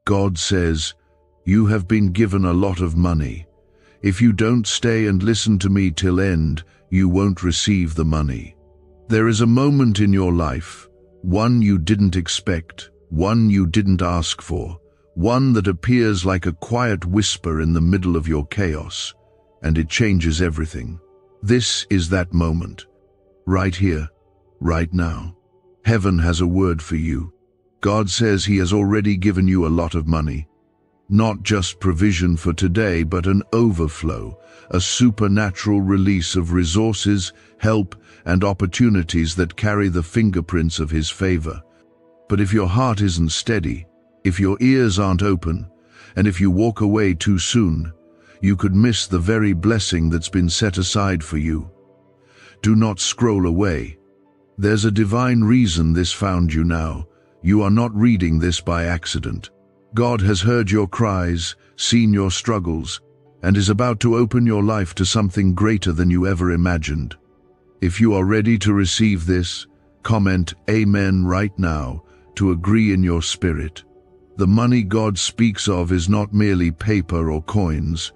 God says, "You have been given a lot of money. If you don't stay and listen to me till end, you won't receive the money." There is a moment in your life, one you didn't expect, one you didn't ask for, one that appears like a quiet whisper in the middle of your chaos, and it changes everything. This is that moment. Right here, right now. Heaven has a word for you. God says He has already given you a lot of money. Not just provision for today, but an overflow, a supernatural release of resources, help, and opportunities that carry the fingerprints of His favor. But if your heart isn't steady, if your ears aren't open, and if you walk away too soon, you could miss the very blessing that's been set aside for you. Do not scroll away. There's a divine reason this found you now. You are not reading this by accident. God has heard your cries, seen your struggles, and is about to open your life to something greater than you ever imagined. If you are ready to receive this, comment Amen right now to agree in your spirit. The money God speaks of is not merely paper or coins.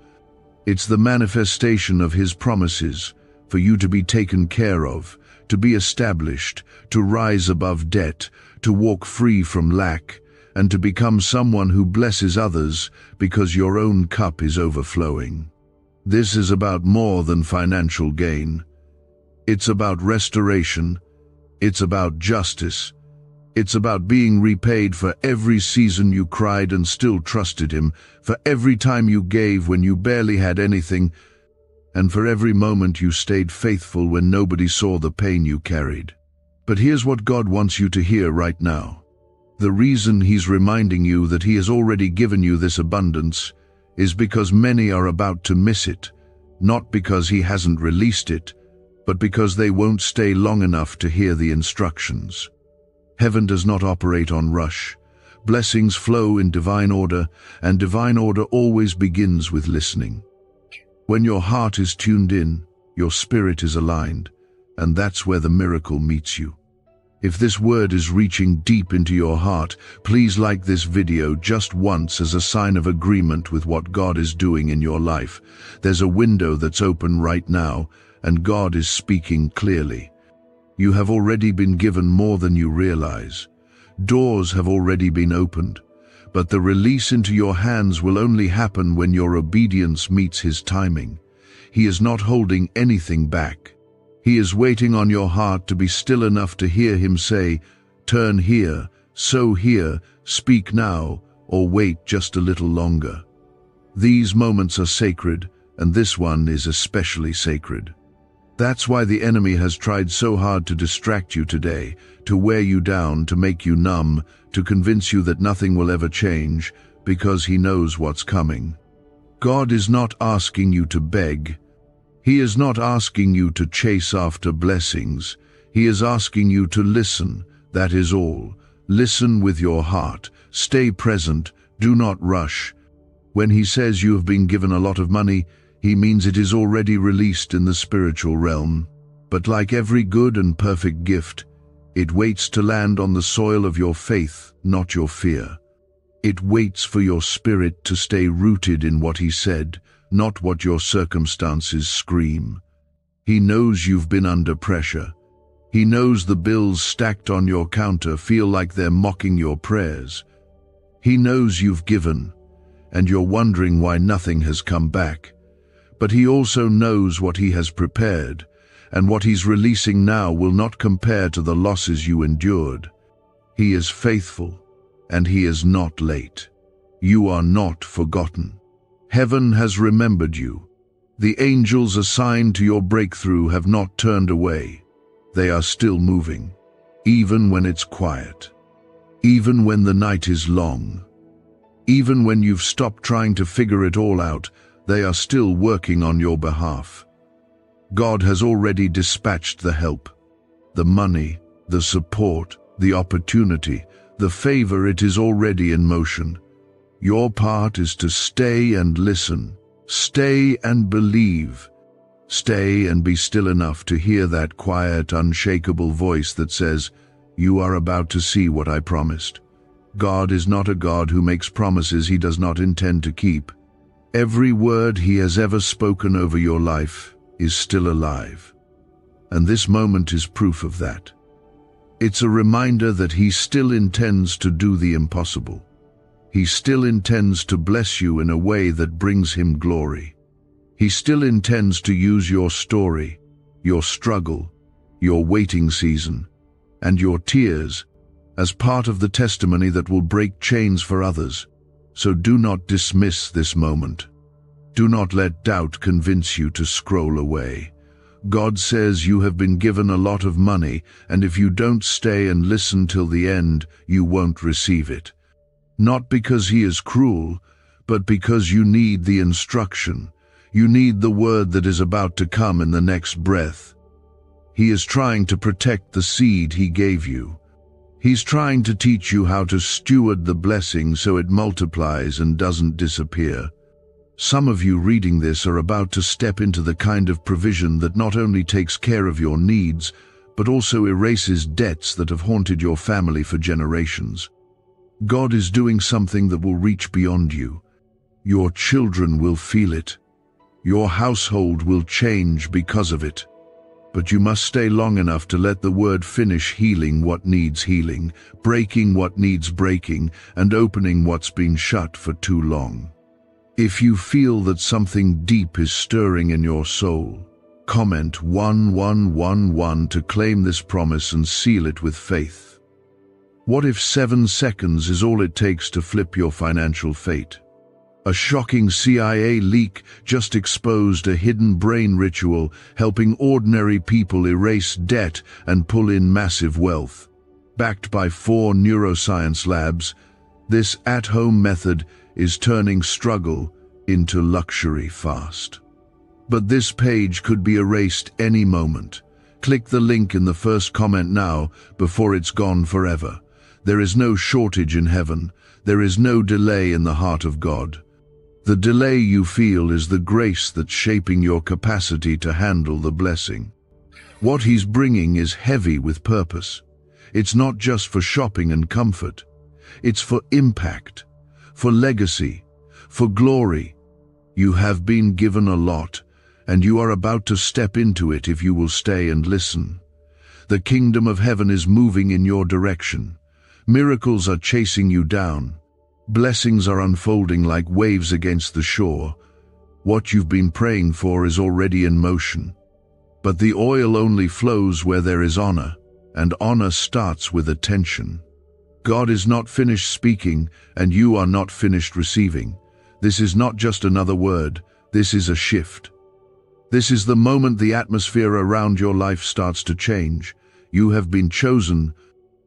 It's the manifestation of His promises for you to be taken care of, to be established, to rise above debt, to walk free from lack, and to become someone who blesses others because your own cup is overflowing. This is about more than financial gain. It's about restoration. It's about justice. It's about being repaid for every season you cried and still trusted Him, for every time you gave when you barely had anything, and for every moment you stayed faithful when nobody saw the pain you carried. But here's what God wants you to hear right now. The reason He's reminding you that He has already given you this abundance is because many are about to miss it, not because He hasn't released it, but because they won't stay long enough to hear the instructions. Heaven does not operate on rush. Blessings flow in divine order, and divine order always begins with listening. When your heart is tuned in, your spirit is aligned, and that's where the miracle meets you. If this word is reaching deep into your heart, please like this video just once as a sign of agreement with what God is doing in your life. There's a window that's open right now, and God is speaking clearly. You have already been given more than you realize. Doors have already been opened, but the release into your hands will only happen when your obedience meets His timing. He is not holding anything back. He is waiting on your heart to be still enough to hear Him say, "Turn here, sow here, speak now, or wait just a little longer." These moments are sacred, and this one is especially sacred. That's why the enemy has tried so hard to distract you today, to wear you down, to make you numb, to convince you that nothing will ever change, because he knows what's coming. God is not asking you to beg. He is not asking you to chase after blessings. He is asking you to listen, that is all. Listen with your heart. Stay present. Do not rush. When He says you have been given a lot of money, He means it is already released in the spiritual realm. But like every good and perfect gift, it waits to land on the soil of your faith, not your fear. It waits for your spirit to stay rooted in what He said, not what your circumstances scream. He knows you've been under pressure. He knows the bills stacked on your counter feel like they're mocking your prayers. He knows you've given, and you're wondering why nothing has come back. But He also knows what He has prepared, and what He's releasing now will not compare to the losses you endured. He is faithful, and He is not late. You are not forgotten. Heaven has remembered you. The angels assigned to your breakthrough have not turned away. They are still moving, even when it's quiet, even when the night is long, even when you've stopped trying to figure it all out. They are still working on your behalf. God has already dispatched the help, the money, the support, the opportunity, the favor. It is already in motion. Your part is to stay and listen, stay and believe, stay and be still enough to hear that quiet, unshakable voice that says, "You are about to see what I promised." God is not a God who makes promises he does not intend to keep. Every word he has ever spoken over your life is still alive. And this moment is proof of that. It's a reminder that he still intends to do the impossible. He still intends to bless you in a way that brings him glory. He still intends to use your story, your struggle, your waiting season, and your tears as part of the testimony that will break chains for others. So do not dismiss this moment. Do not let doubt convince you to scroll away. God says you have been given a lot of money, and if you don't stay and listen till the end, you won't receive it. Not because he is cruel, but because you need the instruction. You need the word that is about to come in the next breath. He is trying to protect the seed he gave you. He's trying to teach you how to steward the blessing so it multiplies and doesn't disappear. Some of you reading this are about to step into the kind of provision that not only takes care of your needs, but also erases debts that have haunted your family for generations. God is doing something that will reach beyond you. Your children will feel it. Your household will change because of it. But you must stay long enough to let the word finish healing what needs healing, breaking what needs breaking, and opening what's been shut for too long. If you feel that something deep is stirring in your soul, comment 1111 to claim this promise and seal it with faith. What if 7 seconds is all it takes to flip your financial fate? A shocking CIA leak just exposed a hidden brain ritual helping ordinary people erase debt and pull in massive wealth. Backed by 4 neuroscience labs, this at-home method is turning struggle into luxury fast. But this page could be erased any moment. Click the link in the first comment now before it's gone forever. There is no shortage in heaven. There is no delay in the heart of God. The delay you feel is the grace that's shaping your capacity to handle the blessing. What he's bringing is heavy with purpose. It's not just for shopping and comfort. It's for impact, for legacy, for glory. You have been given a lot, and you are about to step into it if you will stay and listen. The kingdom of heaven is moving in your direction. Miracles are chasing you down. Blessings are unfolding like waves against the shore. What you've been praying for is already in motion. But the oil only flows where there is honor, and honor starts with attention. God is not finished speaking, and you are not finished receiving. This is not just another word, this is a shift. This is the moment the atmosphere around your life starts to change. You have been chosen,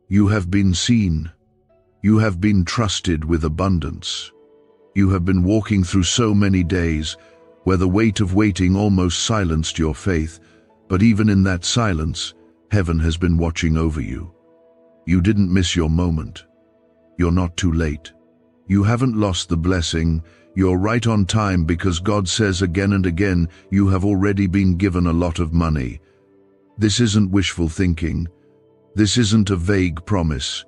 you have been seen. You have been trusted with abundance. You have been walking through so many days where the weight of waiting almost silenced your faith, but even in that silence, heaven has been watching over you. You didn't miss your moment. You're not too late. You haven't lost the blessing. You're right on time because God says again and again, you have already been given a lot of money. This isn't wishful thinking. This isn't a vague promise.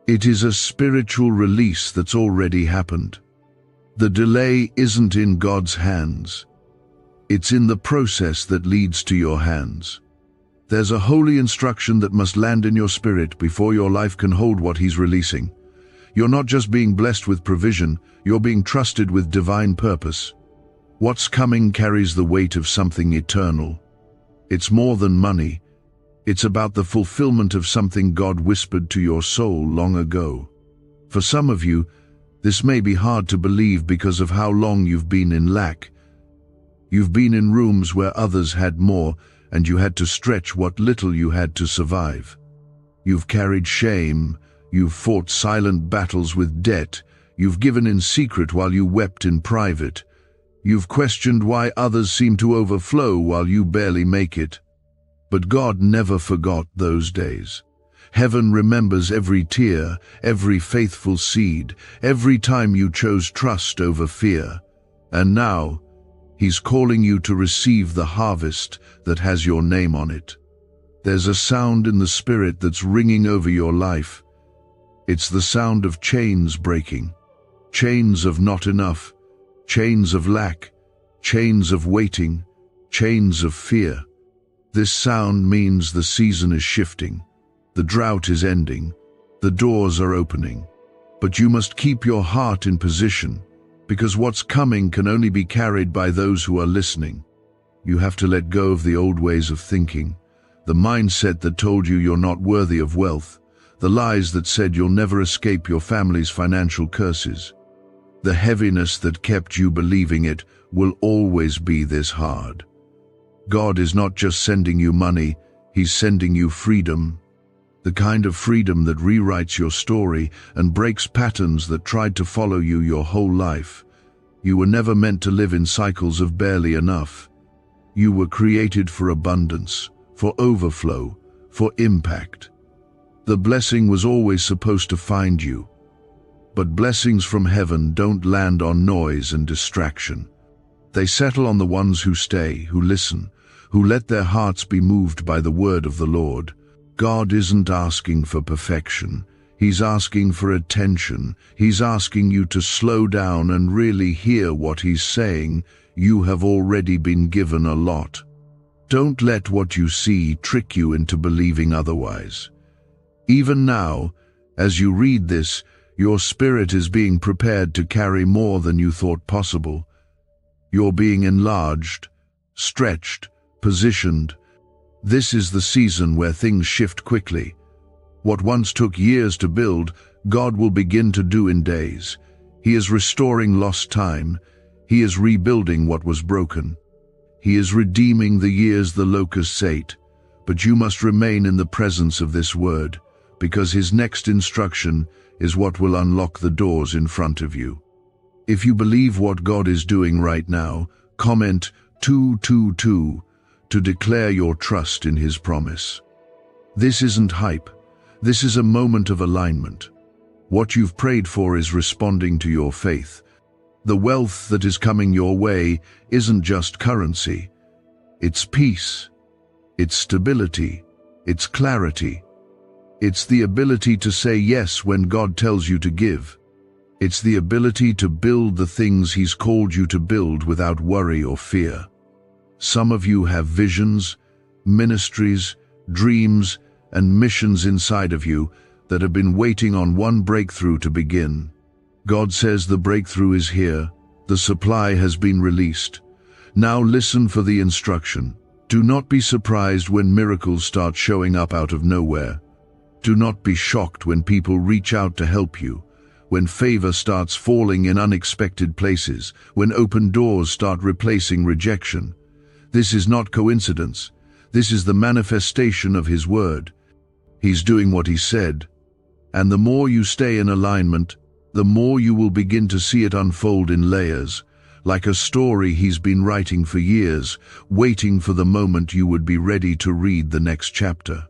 It is a spiritual release that's already happened. The delay isn't in God's hands. It's in the process that leads to your hands. There's a holy instruction that must land in your spirit before your life can hold what He's releasing. You're not just being blessed with provision, you're being trusted with divine purpose. What's coming carries the weight of something eternal. It's more than money. It's about the fulfillment of something God whispered to your soul long ago. For some of you, this may be hard to believe because of how long you've been in lack. You've been in rooms where others had more, and you had to stretch what little you had to survive. You've carried shame, you've fought silent battles with debt, you've given in secret while you wept in private. You've questioned why others seem to overflow while you barely make it. But God never forgot those days. Heaven remembers every tear, every faithful seed, every time you chose trust over fear. And now, He's calling you to receive the harvest that has your name on it. There's a sound in the Spirit that's ringing over your life. It's the sound of chains breaking. Chains of not enough, chains of lack, chains of waiting, chains of fear. This sound means the season is shifting, the drought is ending, the doors are opening. But you must keep your heart in position, because what's coming can only be carried by those who are listening. You have to let go of the old ways of thinking, the mindset that told you you're not worthy of wealth, the lies that said you'll never escape your family's financial curses. The heaviness that kept you believing it will always be this hard. God is not just sending you money, He's sending you freedom. The kind of freedom that rewrites your story and breaks patterns that tried to follow you your whole life. You were never meant to live in cycles of barely enough. You were created for abundance, for overflow, for impact. The blessing was always supposed to find you. But blessings from heaven don't land on noise and distraction. They settle on the ones who stay, who listen, who let their hearts be moved by the word of the Lord. God isn't asking for perfection. He's asking for attention. He's asking you to slow down and really hear what He's saying. You have already been given a lot. Don't let what you see trick you into believing otherwise. Even now, as you read this, your spirit is being prepared to carry more than you thought possible. You're being enlarged, stretched, positioned. This is the season where things shift quickly. What once took years to build, God will begin to do in days. He is restoring lost time. He is rebuilding what was broken. He is redeeming the years the locusts ate. But you must remain in the presence of this word, because His next instruction is what will unlock the doors in front of you. If you believe what God is doing right now, comment 222 to declare your trust in His promise. This isn't hype. This is a moment of alignment. What you've prayed for is responding to your faith. The wealth that is coming your way isn't just currency. It's peace. It's stability. It's clarity. It's the ability to say yes when God tells you to give. It's the ability to build the things He's called you to build without worry or fear. Some of you have visions, ministries, dreams, and missions inside of you that have been waiting on one breakthrough to begin. God says the breakthrough is here. The supply has been released. Now listen for the instruction. Do not be surprised when miracles start showing up out of nowhere. Do not be shocked when people reach out to help you, when favor starts falling in unexpected places, when open doors start replacing rejection. This is not coincidence. This is the manifestation of His word. He's doing what He said. And the more you stay in alignment, the more you will begin to see it unfold in layers, like a story He's been writing for years, waiting for the moment you would be ready to read the next chapter.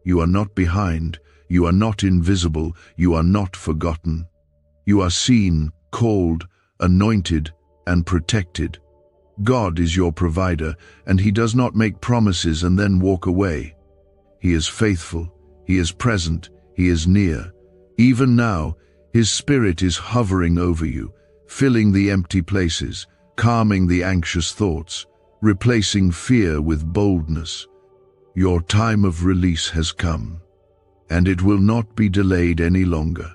You are not behind. You are not invisible. You are not forgotten. You are seen, called, anointed, and protected. God is your provider, and He does not make promises and then walk away. He is faithful. He is present. He is near. Even now, His Spirit is hovering over you, filling the empty places, calming the anxious thoughts, replacing fear with boldness. Your time of release has come, and it will not be delayed any longer.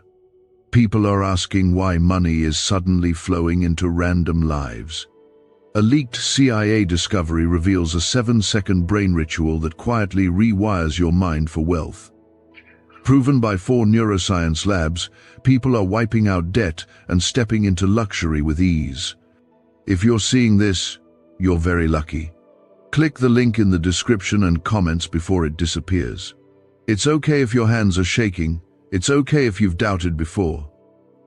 People are asking why money is suddenly flowing into random lives. A leaked CIA discovery reveals a 7-second brain ritual that quietly rewires your mind for wealth. Proven by 4 neuroscience labs, people are wiping out debt and stepping into luxury with ease. If you're seeing this, you're very lucky. Click the link in the description and comments before it disappears. It's okay if your hands are shaking. It's okay if you've doubted before.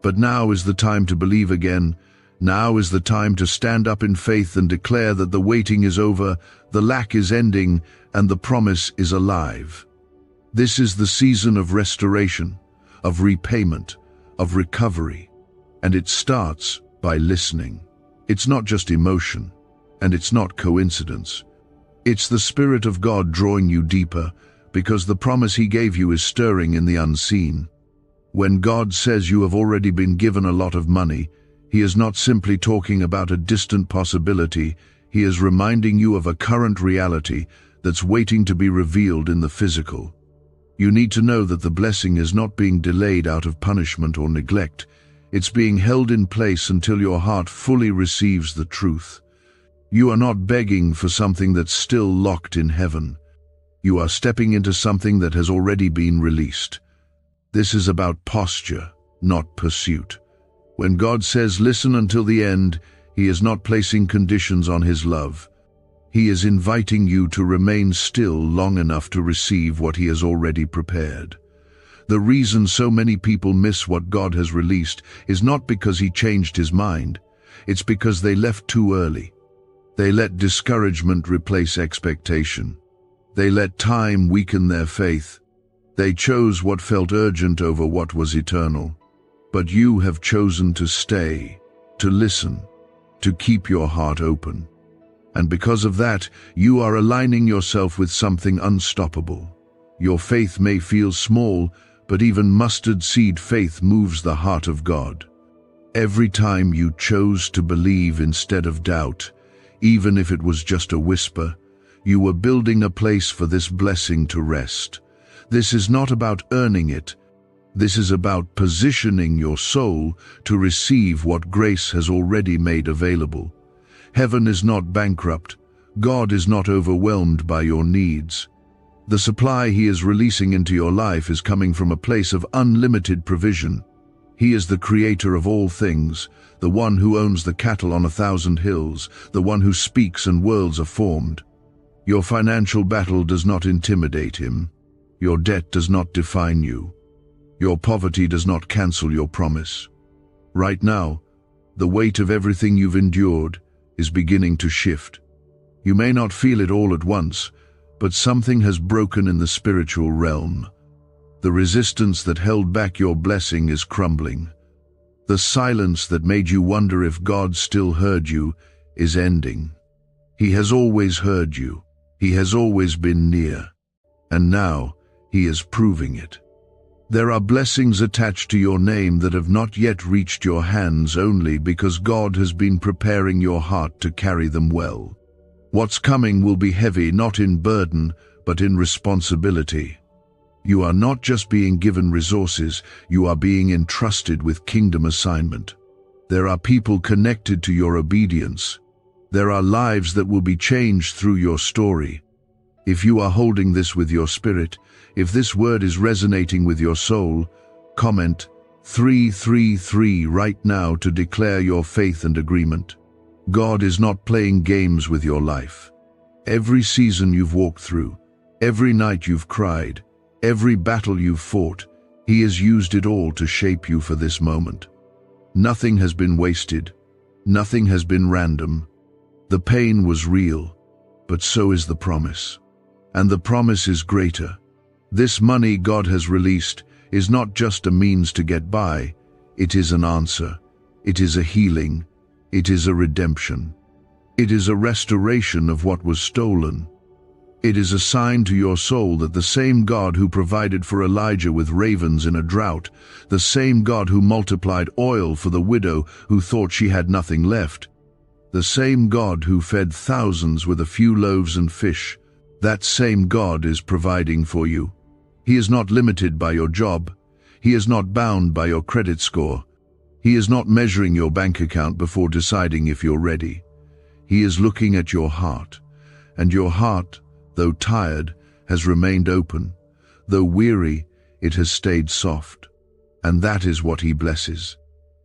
But now is the time to believe again. Now is the time to stand up in faith and declare that the waiting is over, the lack is ending, and the promise is alive. This is the season of restoration, of repayment, of recovery. And it starts by listening. It's not just emotion, and it's not coincidence. It's the Spirit of God drawing you deeper, because the promise He gave you is stirring in the unseen. When God says you have already been given a lot of money, He is not simply talking about a distant possibility. He is reminding you of a current reality that's waiting to be revealed in the physical. You need to know that the blessing is not being delayed out of punishment or neglect. It's being held in place until your heart fully receives the truth. You are not begging for something that's still locked in heaven. You are stepping into something that has already been released. This is about posture, not pursuit. When God says listen until the end, He is not placing conditions on His love. He is inviting you to remain still long enough to receive what He has already prepared. The reason so many people miss what God has released is not because He changed His mind. It's because they left too early. They let discouragement replace expectation. They let time weaken their faith. They chose what felt urgent over what was eternal. But you have chosen to stay, to listen, to keep your heart open. And because of that, you are aligning yourself with something unstoppable. Your faith may feel small, but even mustard seed faith moves the heart of God. Every time you chose to believe instead of doubt, even if it was just a whisper, you were building a place for this blessing to rest. This is not about earning it. This is about positioning your soul to receive what grace has already made available. Heaven is not bankrupt. God is not overwhelmed by your needs. The supply He is releasing into your life is coming from a place of unlimited provision. He is the creator of all things, the one who owns the cattle on 1,000 hills, the one who speaks and worlds are formed. Your financial battle does not intimidate Him. Your debt does not define you. Your poverty does not cancel your promise. Right now, the weight of everything you've endured is beginning to shift. You may not feel it all at once, but something has broken in the spiritual realm. The resistance that held back your blessing is crumbling. The silence that made you wonder if God still heard you is ending. He has always heard you. He has always been near. And now, He is proving it. There are blessings attached to your name that have not yet reached your hands only because God has been preparing your heart to carry them well. What's coming will be heavy not in burden, but in responsibility. You are not just being given resources, you are being entrusted with kingdom assignment. There are people connected to your obedience. There are lives that will be changed through your story. If you are holding this with your spirit, if this word is resonating with your soul, comment 333 right now to declare your faith and agreement. God is not playing games with your life. Every season you've walked through, every night you've cried, every battle you've fought, He has used it all to shape you for this moment. Nothing has been wasted. Nothing has been random. The pain was real, but so is the promise. And the promise is greater. This money God has released is not just a means to get by. It is an answer. It is a healing. It is a redemption. It is a restoration of what was stolen. It is a sign to your soul that the same God who provided for Elijah with ravens in a drought, the same God who multiplied oil for the widow who thought she had nothing left, the same God who fed thousands with a few loaves and fish, that same God is providing for you. He is not limited by your job. He is not bound by your credit score. He is not measuring your bank account before deciding if you're ready. He is looking at your heart, and your heart, though tired, has remained open. Though weary, it has stayed soft. And that is what He blesses.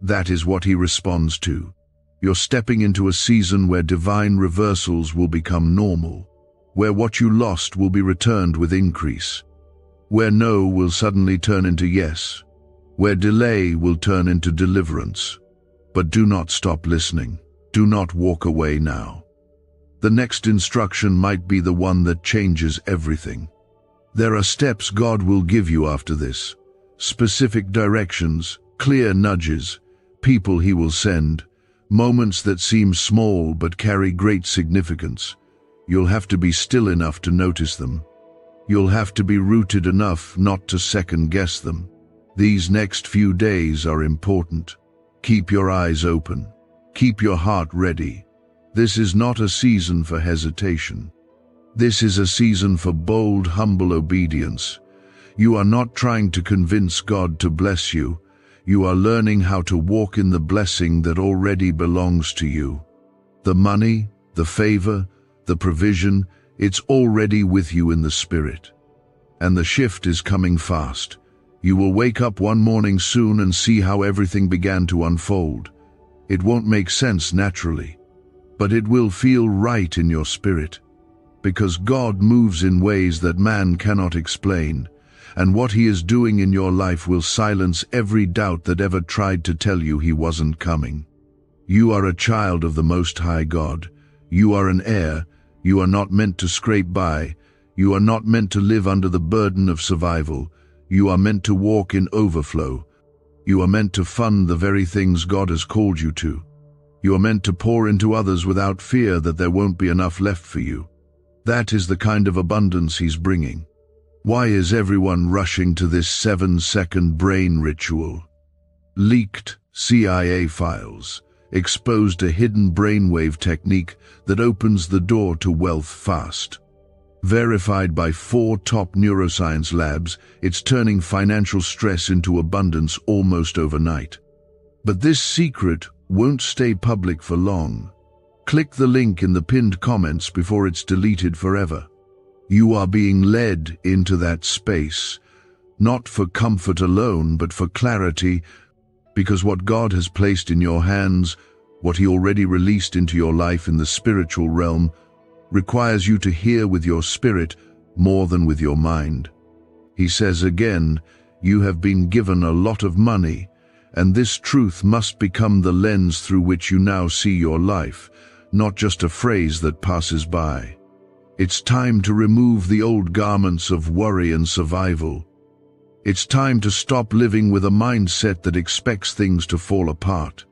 That is what He responds to. You're stepping into a season where divine reversals will become normal, where what you lost will be returned with increase, where no will suddenly turn into yes, where delay will turn into deliverance. But do not stop listening. Do not walk away now. The next instruction might be the one that changes everything. There are steps God will give you after this, specific directions, clear nudges, people He will send, moments that seem small but carry great significance. You'll have to be still enough to notice them. You'll have to be rooted enough not to second-guess them. These next few days are important. Keep your eyes open. Keep your heart ready. This is not a season for hesitation. This is a season for bold, humble obedience. You are not trying to convince God to bless you. You are learning how to walk in the blessing that already belongs to you. The money, the favor, the provision, it's already with you in the Spirit. And the shift is coming fast. You will wake up one morning soon and see how everything began to unfold. It won't make sense naturally, but it will feel right in your spirit, because God moves in ways that man cannot explain, and what He is doing in your life will silence every doubt that ever tried to tell you He wasn't coming. You are a child of the Most High God. You are an heir. You are not meant to scrape by. You are not meant to live under the burden of survival. You are meant to walk in overflow. You are meant to fund the very things God has called you to. You are meant to pour into others without fear that there won't be enough left for you. That is the kind of abundance He's bringing. Why is everyone rushing to this 7-second brain ritual? Leaked CIA files exposed a hidden brainwave technique that opens the door to wealth fast. Verified by 4 top neuroscience labs, it's turning financial stress into abundance almost overnight. But this secret won't stay public for long. Click the link in the pinned comments before it's deleted forever. You are being led into that space, not for comfort alone, but for clarity, because what God has placed in your hands, what He already released into your life in the spiritual realm, requires you to hear with your spirit more than with your mind. He says again, you have been given a lot of money, and this truth must become the lens through which you now see your life, not just a phrase that passes by. It's time to remove the old garments of worry and survival. It's time to stop living with a mindset that expects things to fall apart.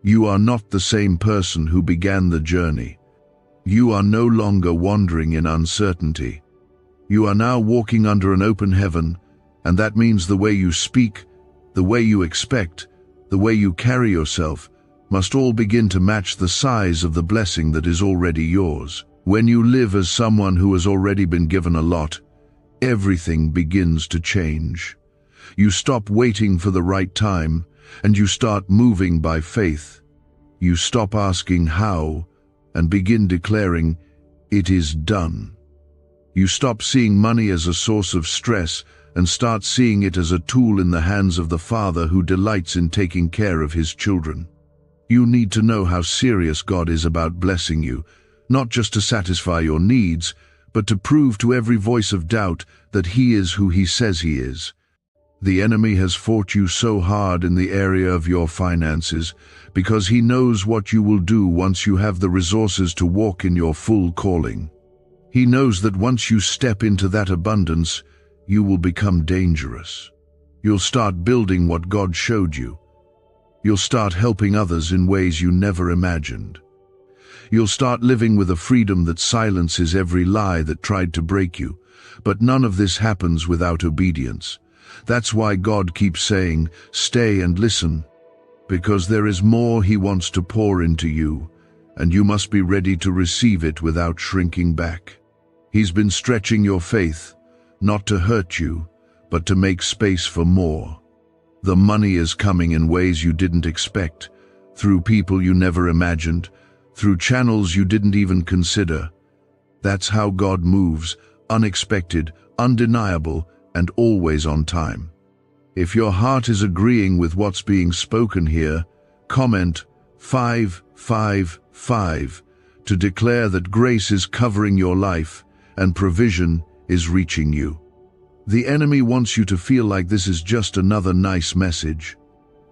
You are not the same person who began the journey. You are no longer wandering in uncertainty. You are now walking under an open heaven, and that means the way you speak, the way you expect, the way you carry yourself, must all begin to match the size of the blessing that is already yours. When you live as someone who has already been given a lot, everything begins to change. You stop waiting for the right time, and you start moving by faith. You stop asking how, and begin declaring, it is done. You stop seeing money as a source of stress and start seeing it as a tool in the hands of the Father who delights in taking care of His children. You need to know how serious God is about blessing you, not just to satisfy your needs, but to prove to every voice of doubt that He is who He says He is. The enemy has fought you so hard in the area of your finances because he knows what you will do once you have the resources to walk in your full calling. He knows that once you step into that abundance, you will become dangerous. You'll start building what God showed you. You'll start helping others in ways you never imagined. You'll start living with a freedom that silences every lie that tried to break you. But none of this happens without obedience. That's why God keeps saying, stay and listen, because there is more He wants to pour into you, and you must be ready to receive it without shrinking back. He's been stretching your faith, not to hurt you, but to make space for more. The money is coming in ways you didn't expect, through people you never imagined, through channels you didn't even consider. That's how God moves, unexpected, undeniable, and always on time. If your heart is agreeing with what's being spoken here, comment 555 to declare that grace is covering your life and provision is reaching you. The enemy wants you to feel like this is just another nice message.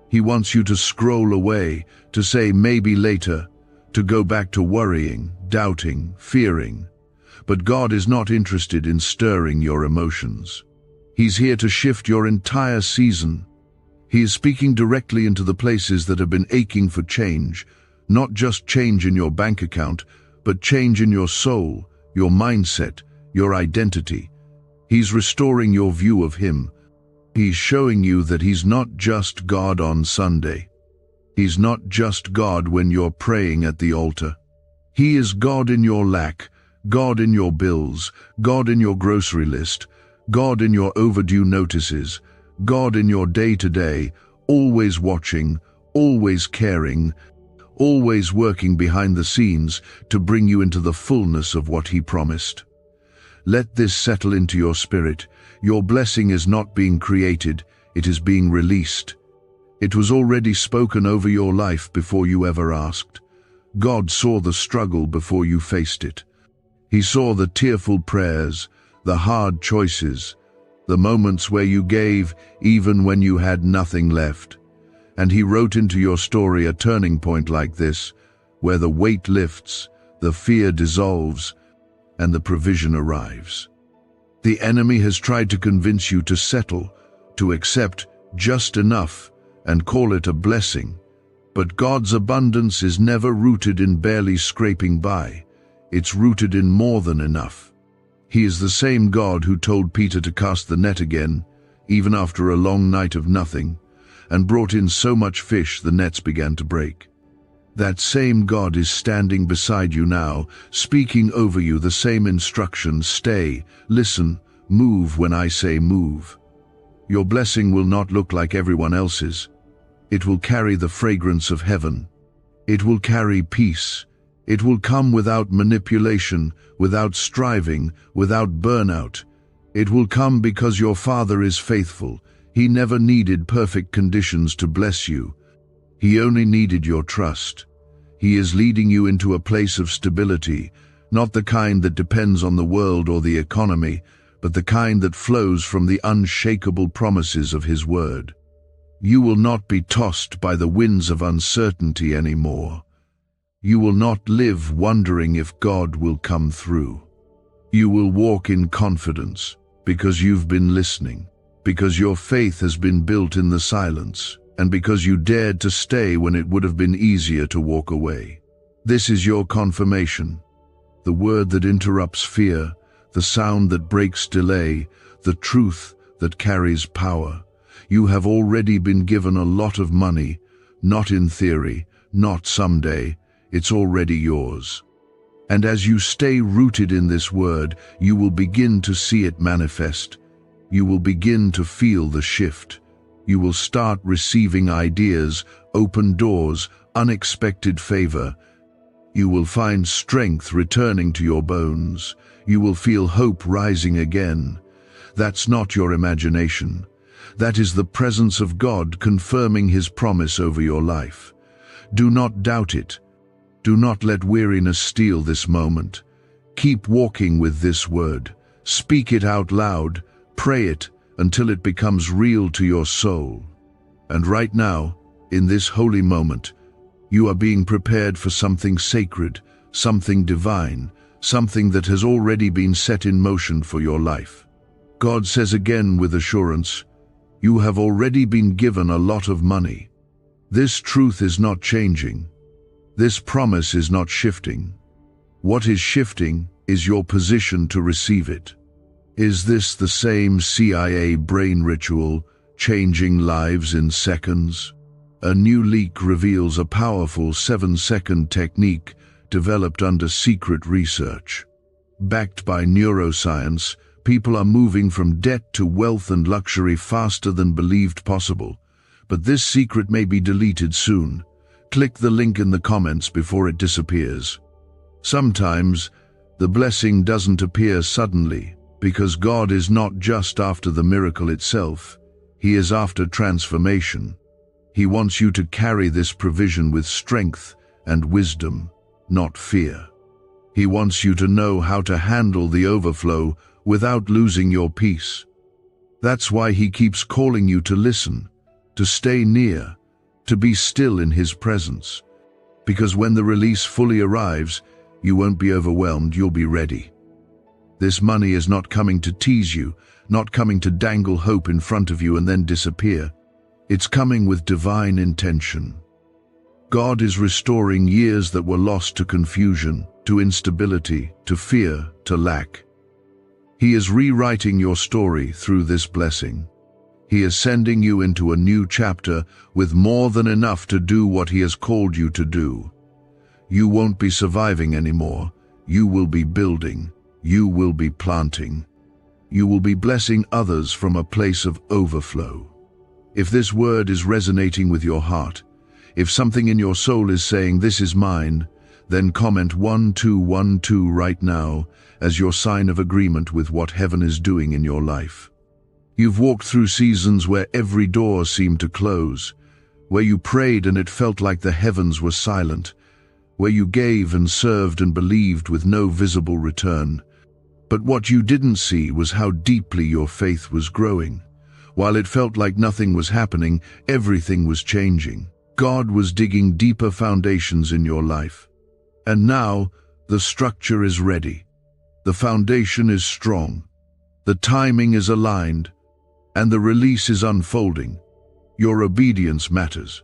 He wants you to scroll away, to say maybe later, to go back to worrying, doubting, fearing. But God is not interested in stirring your emotions. He's here to shift your entire season. He is speaking directly into the places that have been aching for change, not just change in your bank account, but change in your soul, your mindset, your identity. He's restoring your view of Him. He's showing you that He's not just God on Sunday. He's not just God when you're praying at the altar. He is God in your lack, God in your bills, God in your grocery list, God in your overdue notices, God in your day-to-day, always watching, always caring, always working behind the scenes to bring you into the fullness of what He promised. Let this settle into your spirit. Your blessing is not being created, it is being released. It was already spoken over your life before you ever asked. God saw the struggle before you faced it. He saw the tearful prayers, the hard choices, the moments where you gave even when you had nothing left. And He wrote into your story a turning point like this, where the weight lifts, the fear dissolves, and the provision arrives. The enemy has tried to convince you to settle, to accept just enough, and call it a blessing. But God's abundance is never rooted in barely scraping by. It's rooted in more than enough. He is the same God who told Peter to cast the net again, even after a long night of nothing, and brought in so much fish the nets began to break. That same God is standing beside you now, speaking over you the same instructions: stay, listen, move when I say move. Your blessing will not look like everyone else's. It will carry the fragrance of heaven. It will carry peace. It will come without manipulation, without striving, without burnout. It will come because your Father is faithful. He never needed perfect conditions to bless you. He only needed your trust. He is leading you into a place of stability, not the kind that depends on the world or the economy, but the kind that flows from the unshakable promises of His word. You will not be tossed by the winds of uncertainty anymore. You will not live wondering if God will come through. You will walk in confidence because you've been listening, because your faith has been built in the silence, and because you dared to stay when it would have been easier to walk away. This is your confirmation, the word that interrupts fear, the sound that breaks delay, the truth that carries power. You have already been given a lot of money, not in theory, not someday. It's already yours. And as you stay rooted in this word, you will begin to see it manifest. You will begin to feel the shift. You will start receiving ideas, open doors, unexpected favor. You will find strength returning to your bones. You will feel hope rising again. That's not your imagination. That is the presence of God confirming His promise over your life. Do not doubt it. Do not let weariness steal this moment. Keep walking with this word. Speak it out loud. Pray it until it becomes real to your soul. And right now, in this holy moment, you are being prepared for something sacred, something divine, something that has already been set in motion for your life. God says again with assurance, you have already been given a lot of money. This truth is not changing. This promise is not shifting. What is shifting is your position to receive it. Is this the same CIA brain ritual, changing lives in seconds? A new leak reveals a powerful 7-second technique developed under secret research. Backed by neuroscience, people are moving from debt to wealth and luxury faster than believed possible. But this secret may be deleted soon. Click the link in the comments before it disappears. Sometimes, the blessing doesn't appear suddenly, because God is not just after the miracle itself. He is after transformation. He wants you to carry this provision with strength and wisdom, not fear. He wants you to know how to handle the overflow without losing your peace. That's why He keeps calling you to listen, to stay near, to be still in His presence. Because when the release fully arrives, you won't be overwhelmed, you'll be ready. This money is not coming to tease you, not coming to dangle hope in front of you and then disappear. It's coming with divine intention. God is restoring years that were lost to confusion, to instability, to fear, to lack. He is rewriting your story through this blessing. He is sending you into a new chapter with more than enough to do what He has called you to do. You won't be surviving anymore. You will be building. You will be planting. You will be blessing others from a place of overflow. If this word is resonating with your heart, if something in your soul is saying, "This is mine," then comment 1212 right now as your sign of agreement with what heaven is doing in your life. You've walked through seasons where every door seemed to close, where you prayed and it felt like the heavens were silent, where you gave and served and believed with no visible return. But what you didn't see was how deeply your faith was growing. While it felt like nothing was happening, everything was changing. God was digging deeper foundations in your life. And now, the structure is ready. The foundation is strong. The timing is aligned. And the release is unfolding. Your obedience matters.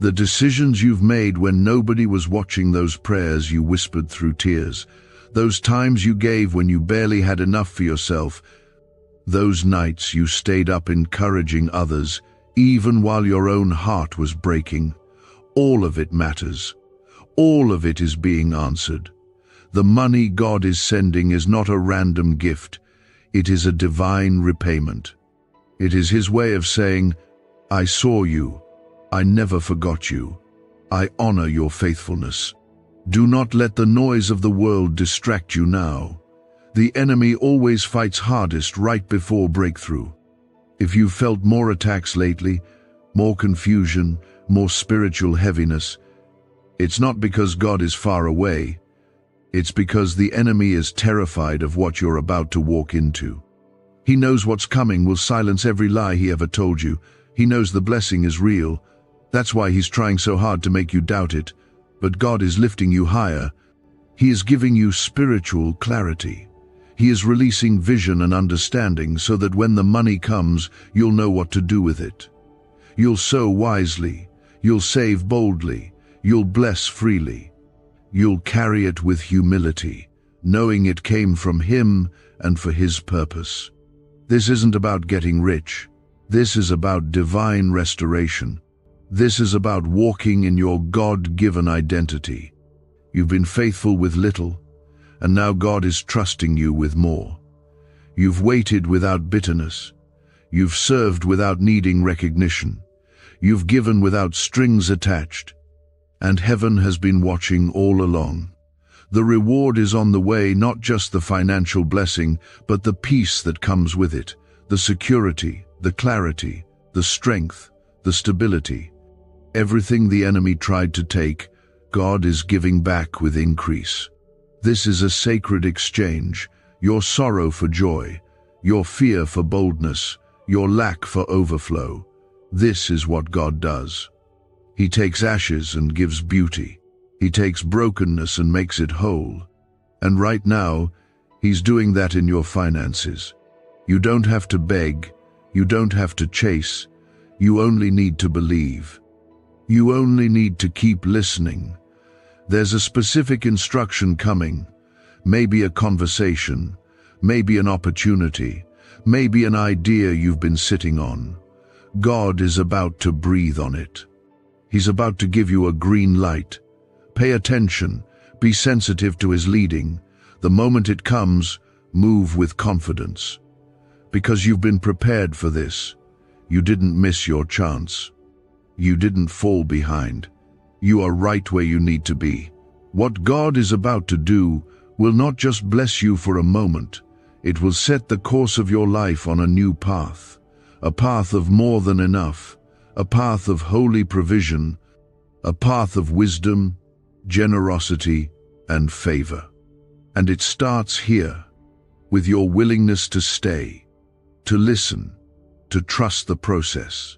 The decisions you've made when nobody was watching, those prayers you whispered through tears, those times you gave when you barely had enough for yourself, those nights you stayed up encouraging others, even while your own heart was breaking, all of it matters. All of it is being answered. The money God is sending is not a random gift. It is a divine repayment. It is His way of saying, "I saw you. I never forgot you. I honor your faithfulness." Do not let the noise of the world distract you now. The enemy always fights hardest right before breakthrough. If you've felt more attacks lately, more confusion, more spiritual heaviness, it's not because God is far away. It's because the enemy is terrified of what you're about to walk into. He knows what's coming will silence every lie he ever told you. He knows the blessing is real. That's why he's trying so hard to make you doubt it. But God is lifting you higher. He is giving you spiritual clarity. He is releasing vision and understanding so that when the money comes, you'll know what to do with it. You'll sow wisely. You'll save boldly. You'll bless freely. You'll carry it with humility, knowing it came from Him and for His purpose. This isn't about getting rich. This is about divine restoration. This is about walking in your God-given identity. You've been faithful with little, and now God is trusting you with more. You've waited without bitterness. You've served without needing recognition. You've given without strings attached. And heaven has been watching all along. The reward is on the way, not just the financial blessing, but the peace that comes with it, the security, the clarity, the strength, the stability. Everything the enemy tried to take, God is giving back with increase. This is a sacred exchange, your sorrow for joy, your fear for boldness, your lack for overflow. This is what God does. He takes ashes and gives beauty. He takes brokenness and makes it whole. And right now, He's doing that in your finances. You don't have to beg. You don't have to chase. You only need to believe. You only need to keep listening. There's a specific instruction coming. Maybe a conversation. Maybe an opportunity. Maybe an idea you've been sitting on. God is about to breathe on it. He's about to give you a green light. Pay attention. Be sensitive to His leading. The moment it comes, move with confidence. Because you've been prepared for this. You didn't miss your chance. You didn't fall behind. You are right where you need to be. What God is about to do will not just bless you for a moment. It will set the course of your life on a new path. A path of more than enough. A path of holy provision. A path of wisdom, generosity, and favor. And it starts here, with your willingness to stay, to listen, to trust the process.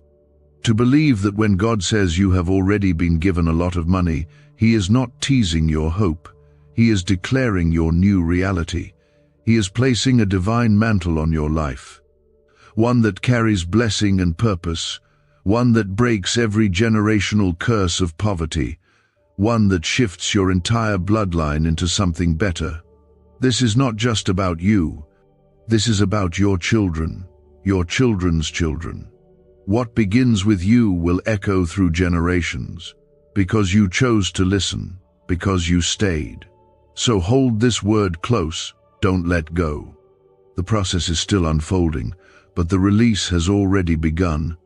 To believe that when God says you have already been given a lot of money, He is not teasing your hope. He is declaring your new reality. He is placing a divine mantle on your life. One that carries blessing and purpose. One that breaks every generational curse of poverty. One that shifts your entire bloodline into something better. This is not just about you. This is about your children, your children's children. What begins with you will echo through generations, because you chose to listen, because you stayed. So hold this word close, don't let go. The process is still unfolding, but the release has already begun.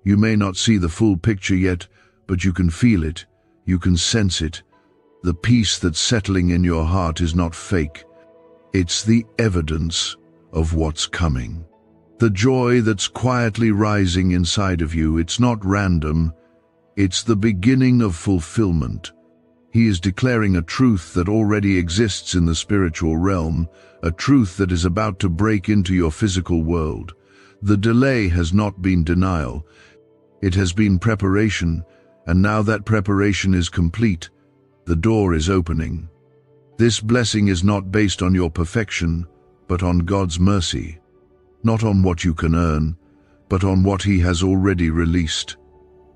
You may not see the full picture yet, but you can feel it, you can sense it. The peace that's settling in your heart is not fake. It's the evidence of what's coming. The joy that's quietly rising inside of you, it's not random. It's the beginning of fulfillment. He is declaring a truth that already exists in the spiritual realm, a truth that is about to break into your physical world. The delay has not been denial. It has been preparation, and now that preparation is complete, the door is opening. This blessing is not based on your perfection, but on God's mercy. Not on what you can earn, but on what He has already released.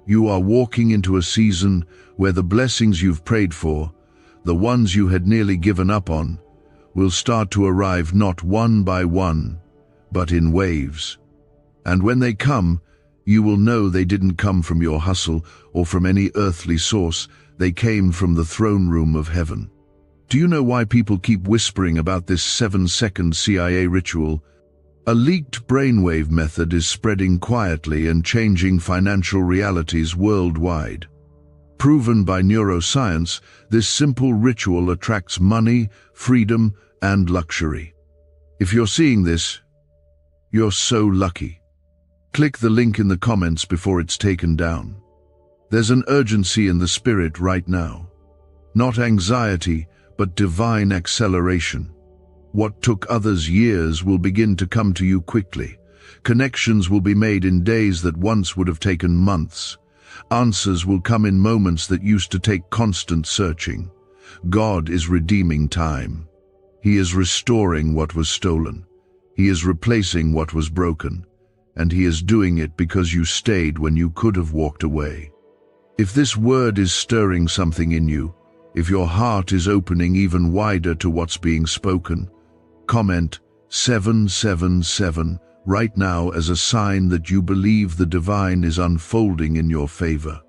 You are walking into a season where the blessings you've prayed for, the ones you had nearly given up on, will start to arrive not one by one, but in waves. And when they come, you will know they didn't come from your hustle or from any earthly source. They came from the throne room of heaven. Do you know why people keep whispering about this 7-second CIA ritual? A leaked brainwave method is spreading quietly and changing financial realities worldwide. Proven by neuroscience, this simple ritual attracts money, freedom, and luxury. If you're seeing this, you're so lucky. Click the link in the comments before it's taken down. There's an urgency in the spirit right now. Not anxiety, but divine acceleration. What took others years will begin to come to you quickly. Connections will be made in days that once would have taken months. Answers will come in moments that used to take constant searching. God is redeeming time. He is restoring what was stolen. He is replacing what was broken. And He is doing it because you stayed when you could have walked away. If this word is stirring something in you, if your heart is opening even wider to what's being spoken, comment 777 right now as a sign that you believe the divine is unfolding in your favor.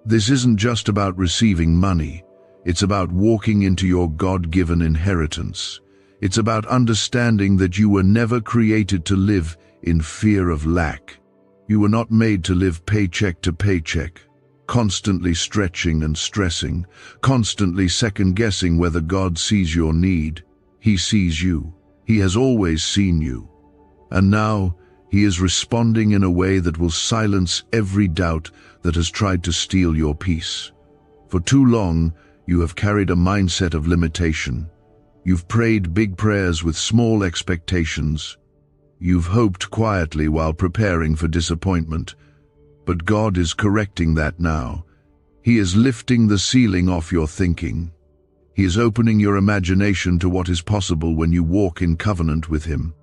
This isn't just about receiving money. It's about walking into your God-given inheritance. It's about understanding that you were never created to live in fear of lack. You were not made to live paycheck to paycheck, constantly stretching and stressing, constantly second-guessing whether God sees your need. He sees you. He has always seen you. And now, He is responding in a way that will silence every doubt that has tried to steal your peace. For too long, you have carried a mindset of limitation. You've prayed big prayers with small expectations. You've hoped quietly while preparing for disappointment. But God is correcting that now. He is lifting the ceiling off your thinking. He is opening your imagination to what is possible when you walk in covenant with Him.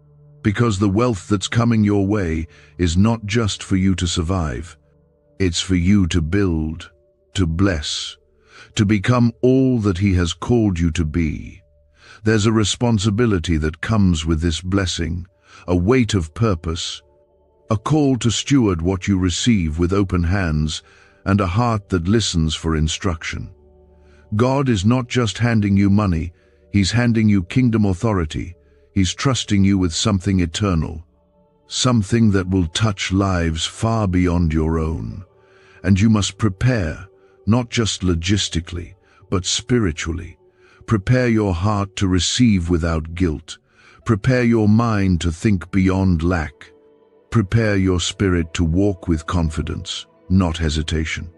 Because the wealth that's coming your way is not just for you to survive. It's for you to build, to bless, to become all that He has called you to be. There's a responsibility that comes with this blessing, a weight of purpose, a call to steward what you receive with open hands and a heart that listens for instruction. God is not just handing you money, He's handing you kingdom authority. He's trusting you with something eternal, something that will touch lives far beyond your own. And you must prepare, not just logistically, but spiritually. Prepare your heart to receive without guilt. Prepare your mind to think beyond lack. Prepare your spirit to walk with confidence, not hesitation.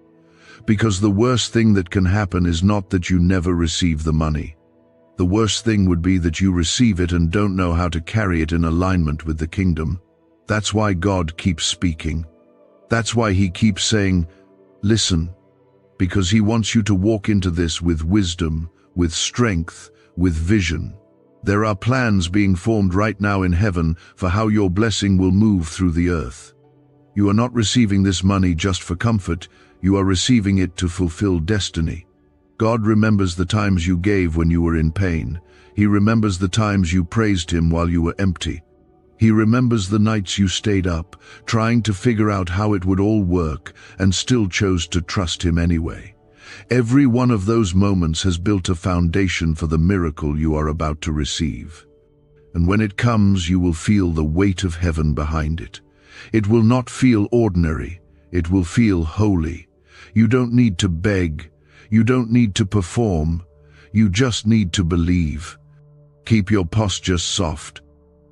Because the worst thing that can happen is not that you never receive the money. The worst thing would be that you receive it and don't know how to carry it in alignment with the kingdom. That's why God keeps speaking. That's why He keeps saying, listen, because He wants you to walk into this with wisdom, with strength, with vision. There are plans being formed right now in heaven for how your blessing will move through the earth. You are not receiving this money just for comfort, you are receiving it to fulfill destiny. God remembers the times you gave when you were in pain. He remembers the times you praised Him while you were empty. He remembers the nights you stayed up, trying to figure out how it would all work, and still chose to trust him anyway. Every one of those moments has built a foundation for the miracle you are about to receive. And when it comes, you will feel the weight of heaven behind it. It will not feel ordinary. It will feel holy. You don't need to beg. You don't need to perform. You just need to believe. Keep your posture soft.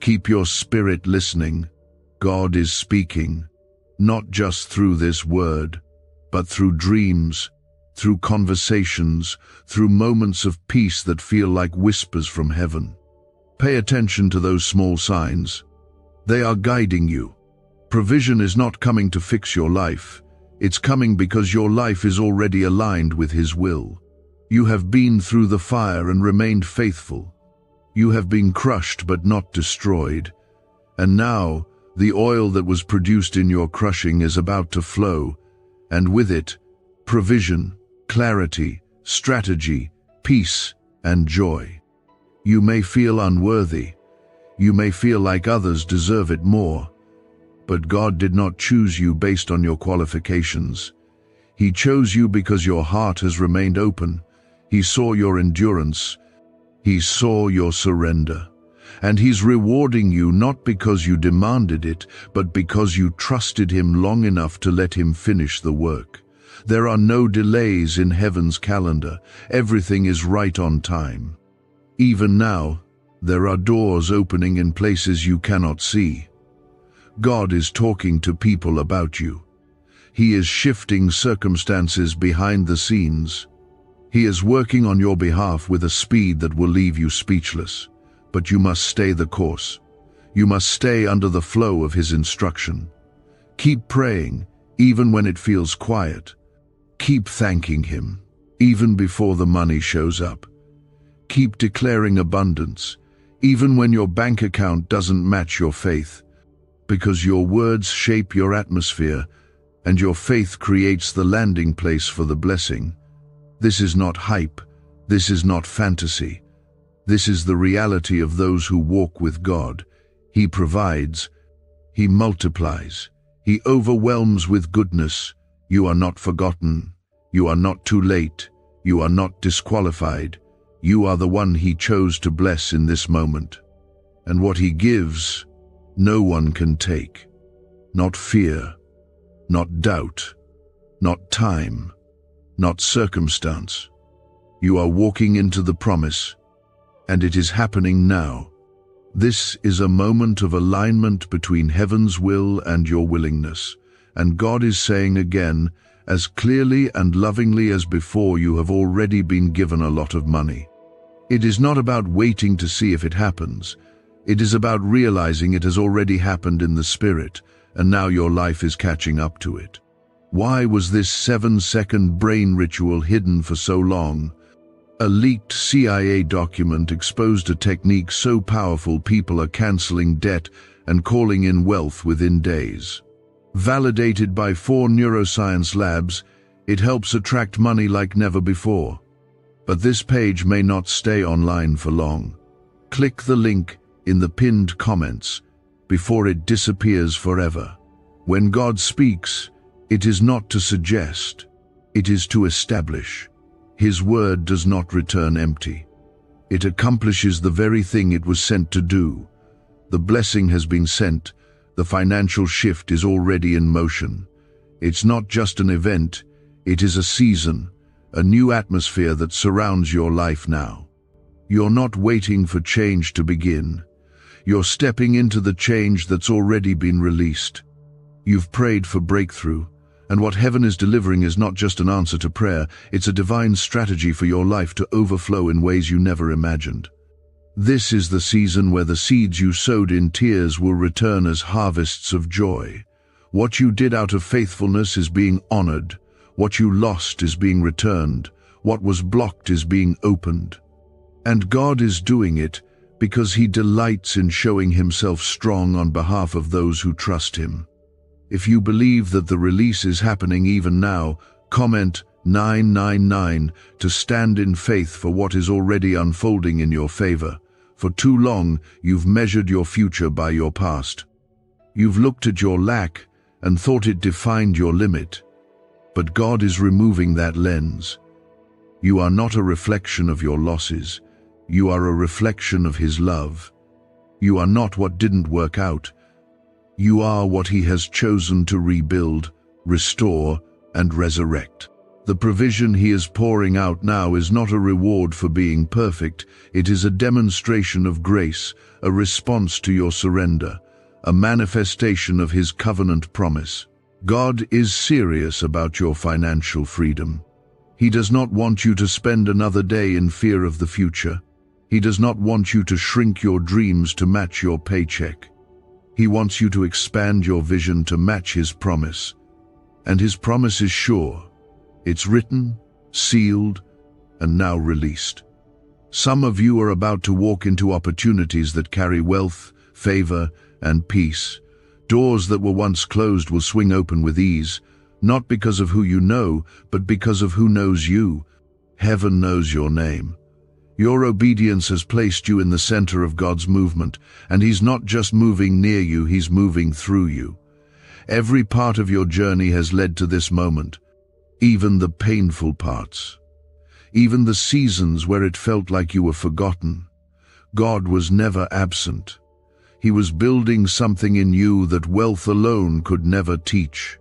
Keep your spirit listening. God is speaking, not just through this word, but through dreams, through conversations, through moments of peace that feel like whispers from heaven. Pay attention to those small signs. They are guiding you. Provision is not coming to fix your life. It's coming because your life is already aligned with His will. You have been through the fire and remained faithful. You have been crushed but not destroyed. And now, the oil that was produced in your crushing is about to flow, and with it, provision, clarity, strategy, peace, and joy. You may feel unworthy. You may feel like others deserve it more. But God did not choose you based on your qualifications. He chose you because your heart has remained open. He saw your endurance. He saw your surrender. And He's rewarding you not because you demanded it, but because you trusted Him long enough to let Him finish the work. There are no delays in heaven's calendar. Everything is right on time. Even now, there are doors opening in places you cannot see. God is talking to people about you. He is shifting circumstances behind the scenes. He is working on your behalf with a speed that will leave you speechless. But you must stay the course. You must stay under the flow of His instruction. Keep praying, even when it feels quiet. Keep thanking Him, even before the money shows up. Keep declaring abundance, even when your bank account doesn't match your faith. Because your words shape your atmosphere, and your faith creates the landing place for the blessing. This is not hype. This is not fantasy. This is the reality of those who walk with God. He provides. He multiplies. He overwhelms with goodness. You are not forgotten. You are not too late. You are not disqualified. You are the one He chose to bless in this moment. And what He gives, no one can take. Not fear, not doubt, not time, not circumstance. You are walking into the promise, and it is happening now. This is a moment of alignment between heaven's will and your willingness, and God is saying again, as clearly and lovingly as before, you have already been given a lot of money. It is not about waiting to see if it happens. It is about realizing it has already happened in the Spirit, and now your life is catching up to it. Why was this 7-second brain ritual hidden for so long? A leaked CIA document exposed a technique so powerful people are canceling debt and calling in wealth within days. Validated by 4 neuroscience labs, it helps attract money like never before. But this page may not stay online for long. Click the link in the pinned comments before it disappears forever. When God speaks, it is not to suggest, it is to establish. His word does not return empty. It accomplishes the very thing it was sent to do. The blessing has been sent. The financial shift is already in motion. It's not just an event, it is a season, a new atmosphere that surrounds your life now. You're not waiting for change to begin. You're stepping into the change that's already been released. You've prayed for breakthrough, and what heaven is delivering is not just an answer to prayer, it's a divine strategy for your life to overflow in ways you never imagined. This is the season where the seeds you sowed in tears will return as harvests of joy. What you did out of faithfulness is being honored. What you lost is being returned. What was blocked is being opened. And God is doing it because He delights in showing Himself strong on behalf of those who trust Him. If you believe that the release is happening even now, comment 999 to stand in faith for what is already unfolding in your favor. For too long, you've measured your future by your past. You've looked at your lack and thought it defined your limit. But God is removing that lens. You are not a reflection of your losses. You are a reflection of His love. You are not what didn't work out. You are what He has chosen to rebuild, restore, and resurrect. The provision He is pouring out now is not a reward for being perfect. It is a demonstration of grace, a response to your surrender, a manifestation of His covenant promise. God is serious about your financial freedom. He does not want you to spend another day in fear of the future. He does not want you to shrink your dreams to match your paycheck. He wants you to expand your vision to match His promise. And His promise is sure. It's written, sealed, and now released. Some of you are about to walk into opportunities that carry wealth, favor, and peace. Doors that were once closed will swing open with ease, not because of who you know, but because of who knows you. Heaven knows your name. Your obedience has placed you in the center of God's movement, and He's not just moving near you, He's moving through you. Every part of your journey has led to this moment, even the painful parts, even the seasons where it felt like you were forgotten. God was never absent. He was building something in you that wealth alone could never teach.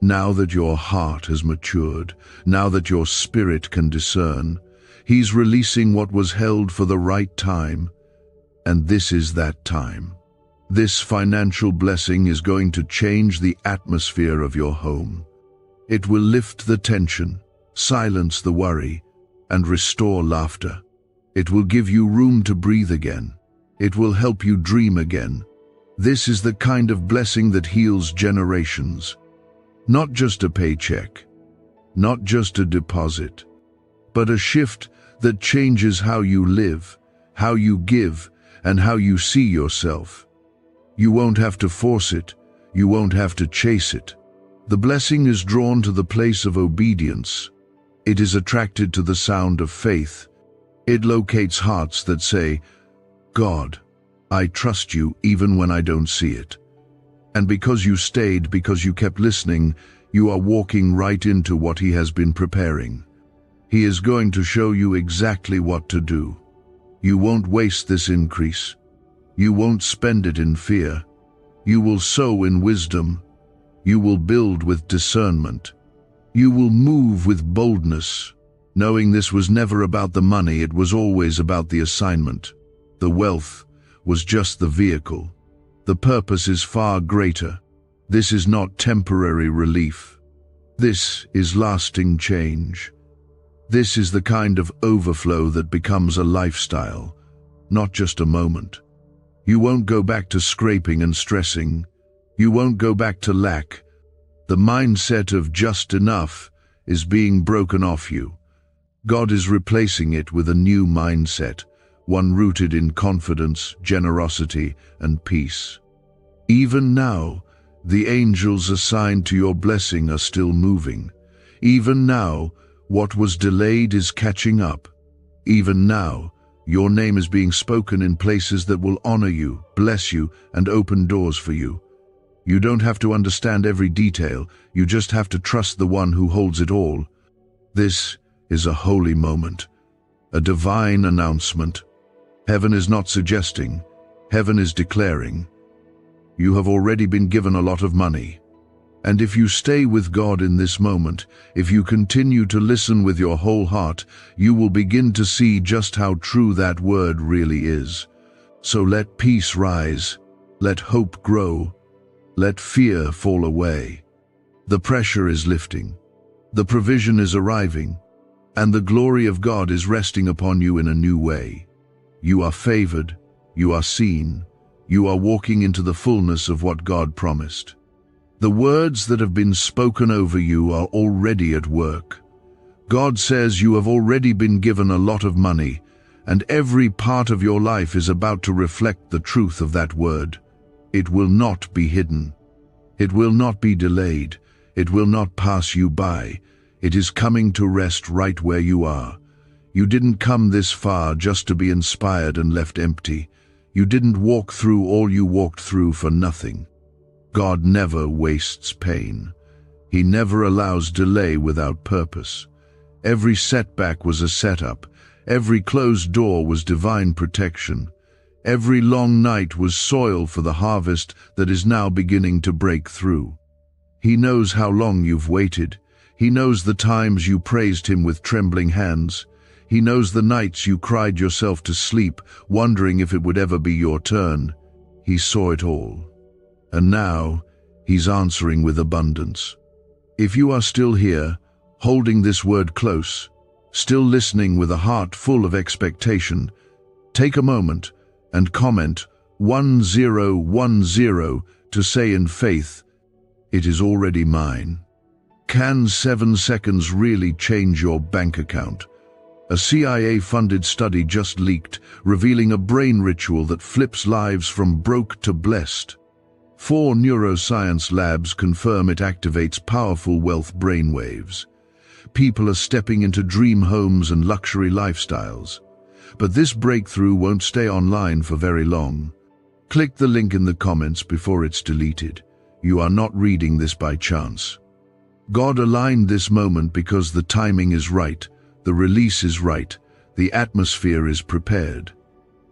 Now that your heart has matured, now that your spirit can discern, He's releasing what was held for the right time, and this is that time. This financial blessing is going to change the atmosphere of your home. It will lift the tension, silence the worry, and restore laughter. It will give you room to breathe again. It will help you dream again. This is the kind of blessing that heals generations. Not just a paycheck, not just a deposit, but a shift that changes how you live, how you give, and how you see yourself. You won't have to force it. You won't have to chase it. The blessing is drawn to the place of obedience. It is attracted to the sound of faith. It locates hearts that say, God, I trust you even when I don't see it. And because you stayed, because you kept listening, you are walking right into what He has been preparing. He is going to show you exactly what to do. You won't waste this increase. You won't spend it in fear. You will sow in wisdom. You will build with discernment. You will move with boldness, knowing this was never about the money, it was always about the assignment. The wealth was just the vehicle. The purpose is far greater. This is not temporary relief. This is lasting change. This is the kind of overflow that becomes a lifestyle, not just a moment. You won't go back to scraping and stressing. You won't go back to lack. The mindset of just enough is being broken off you. God is replacing it with a new mindset, one rooted in confidence, generosity, and peace. Even now, the angels assigned to your blessing are still moving. Even now, what was delayed is catching up. Even now, your name is being spoken in places that will honor you, bless you, and open doors for you. You don't have to understand every detail, you just have to trust the one who holds it all. This is a holy moment, a divine announcement. Heaven is not suggesting, heaven is declaring. You have already been given a lot of money. And if you stay with God in this moment, if you continue to listen with your whole heart, you will begin to see just how true that word really is. So let peace rise, let hope grow, let fear fall away. The pressure is lifting, the provision is arriving, and the glory of God is resting upon you in a new way. You are favored, you are seen, you are walking into the fullness of what God promised. The words that have been spoken over you are already at work. God says you have already been given a lot of money, and every part of your life is about to reflect the truth of that word. It will not be hidden. It will not be delayed. It will not pass you by. It is coming to rest right where you are. You didn't come this far just to be inspired and left empty. You didn't walk through all you walked through for nothing. God never wastes pain. He never allows delay without purpose. Every setback was a setup. Every closed door was divine protection. Every long night was soil for the harvest that is now beginning to break through. He knows how long you've waited. He knows the times you praised him with trembling hands. He knows the nights you cried yourself to sleep, wondering if it would ever be your turn. He saw it all. And now, he's answering with abundance. If you are still here, holding this word close, still listening with a heart full of expectation, take a moment and comment 1010 to say in faith, "It is already mine." Can 7 seconds really change your bank account? A CIA-funded study just leaked, revealing a brain ritual that flips lives from broke to blessed. 4 neuroscience labs confirm it activates powerful wealth brainwaves. People are stepping into dream homes and luxury lifestyles. But this breakthrough won't stay online for very long. Click the link in the comments before it's deleted. You are not reading this by chance. God aligned this moment because the timing is right, the release is right, the atmosphere is prepared.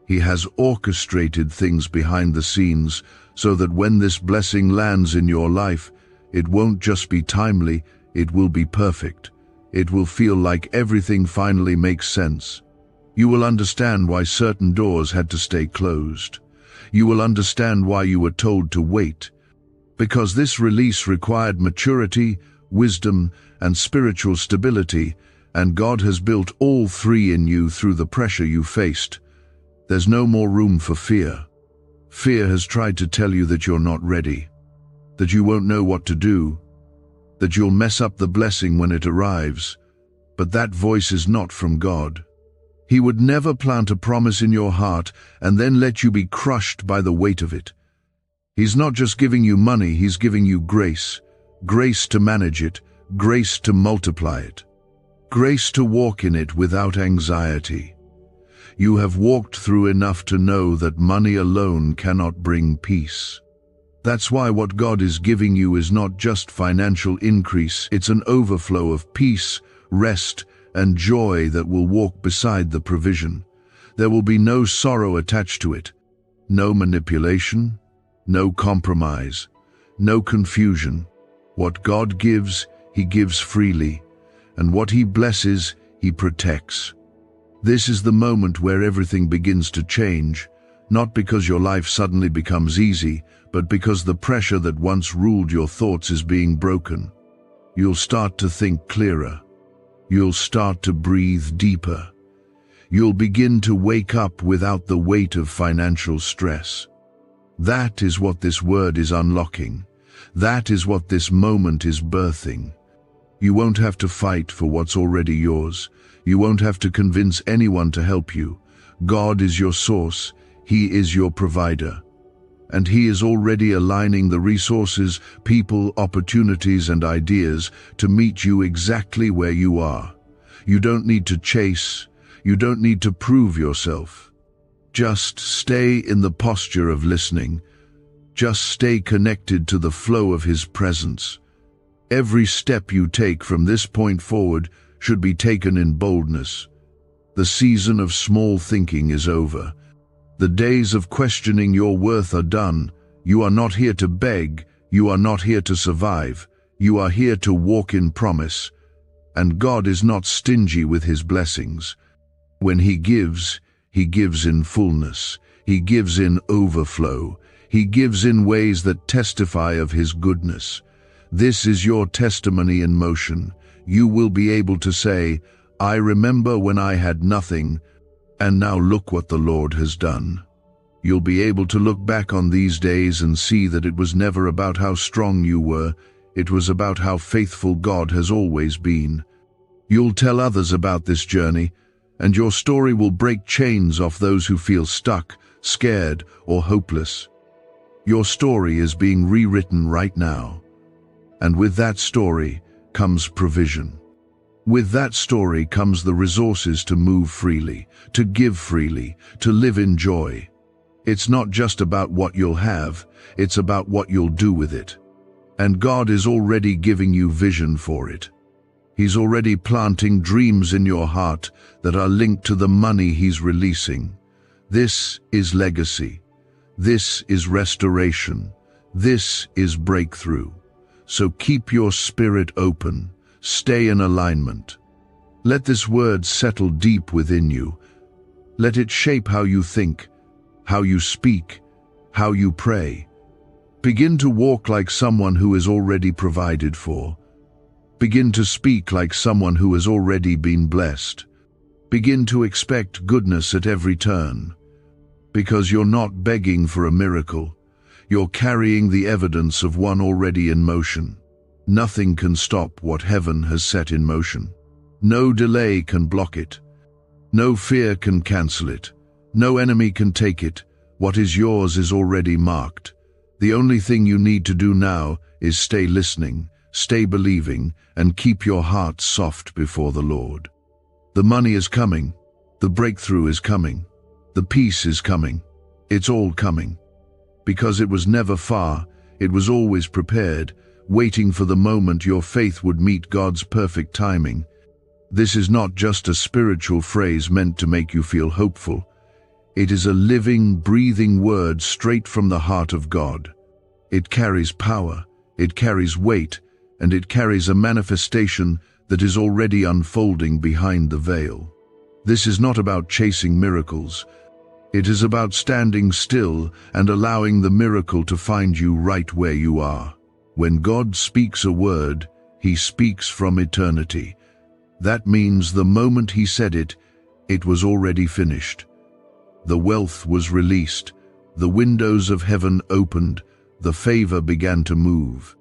He has orchestrated things behind the scenes so that when this blessing lands in your life, it won't just be timely, it will be perfect. It will feel like everything finally makes sense. You will understand why certain doors had to stay closed. You will understand why you were told to wait. Because this release required maturity, wisdom, and spiritual stability, and God has built all three in you through the pressure you faced. There's no more room for fear. Fear has tried to tell you that you're not ready, that you won't know what to do, that you'll mess up the blessing when it arrives. But that voice is not from God. He would never plant a promise in your heart and then let you be crushed by the weight of it. He's not just giving you money, he's giving you grace. Grace to manage it, grace to multiply it, grace to walk in it without anxiety. You have walked through enough to know that money alone cannot bring peace. That's why what God is giving you is not just financial increase, it's an overflow of peace, rest, and joy that will walk beside the provision. There will be no sorrow attached to it, no manipulation, no compromise, no confusion. What God gives, He gives freely, and what He blesses, He protects. This is the moment where everything begins to change, not because your life suddenly becomes easy, but because the pressure that once ruled your thoughts is being broken. You'll start to think clearer. You'll start to breathe deeper. You'll begin to wake up without the weight of financial stress. That is what this word is unlocking. That is what this moment is birthing. You won't have to fight for what's already yours. You won't have to convince anyone to help you. God is your source. He is your provider. And He is already aligning the resources, people, opportunities, and ideas to meet you exactly where you are. You don't need to chase. You don't need to prove yourself. Just stay in the posture of listening. Just stay connected to the flow of His presence. Every step you take from this point forward should be taken in boldness. The season of small thinking is over. The days of questioning your worth are done. You are not here to beg. You are not here to survive. You are here to walk in promise. And God is not stingy with His blessings. When He gives in fullness. He gives in overflow. He gives in ways that testify of His goodness. This is your testimony in motion. You will be able to say, "I remember when I had nothing, and now look what the Lord has done." You'll be able to look back on these days and see that it was never about how strong you were, it was about how faithful God has always been. You'll tell others about this journey, and your story will break chains off those who feel stuck, scared, or hopeless. Your story is being rewritten right now, and with that story comes provision. With that story comes the resources to move freely, to give freely, to live in joy. It's not just about what you'll have, it's about what you'll do with it. And God is already giving you vision for it. He's already planting dreams in your heart that are linked to the money He's releasing. This is legacy. This is restoration. This is breakthrough. So keep your spirit open. Stay in alignment. Let this word settle deep within you. Let it shape how you think, how you speak, how you pray. Begin to walk like someone who is already provided for. Begin to speak like someone who has already been blessed. Begin to expect goodness at every turn. Because you're not begging for a miracle. You're carrying the evidence of one already in motion. Nothing can stop what heaven has set in motion. No delay can block it. No fear can cancel it. No enemy can take it. What is yours is already marked. The only thing you need to do now is stay listening, stay believing, and keep your heart soft before the Lord. The money is coming. The breakthrough is coming. The peace is coming. It's all coming. Because it was never far, it was always prepared, waiting for the moment your faith would meet God's perfect timing. This is not just a spiritual phrase meant to make you feel hopeful. It is a living, breathing word straight from the heart of God. It carries power, it carries weight, and it carries a manifestation that is already unfolding behind the veil. This is not about chasing miracles. It is about standing still and allowing the miracle to find you right where you are. When God speaks a word, He speaks from eternity. That means the moment He said it, it was already finished. The wealth was released, the windows of heaven opened, the favor began to move.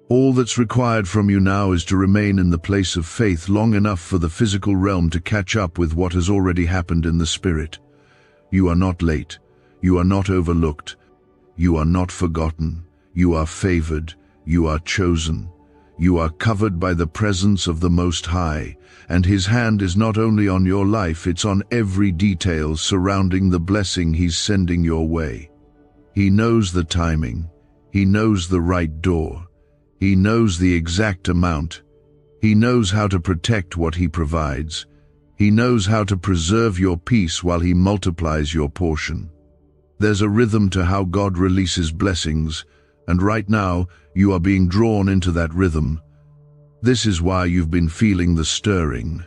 All that's required from you now is to remain in the place of faith long enough for the physical realm to catch up with what has already happened in the spirit. You are not late. You are not overlooked. You are not forgotten. You are favored. You are chosen. You are covered by the presence of the Most High, and His hand is not only on your life, it's on every detail surrounding the blessing He's sending your way. He knows the timing. He knows the right door. He knows the exact amount. He knows how to protect what He provides. He knows how to preserve your peace while He multiplies your portion. There's a rhythm to how God releases blessings, and right now you are being drawn into that rhythm. This is why you've been feeling the stirring.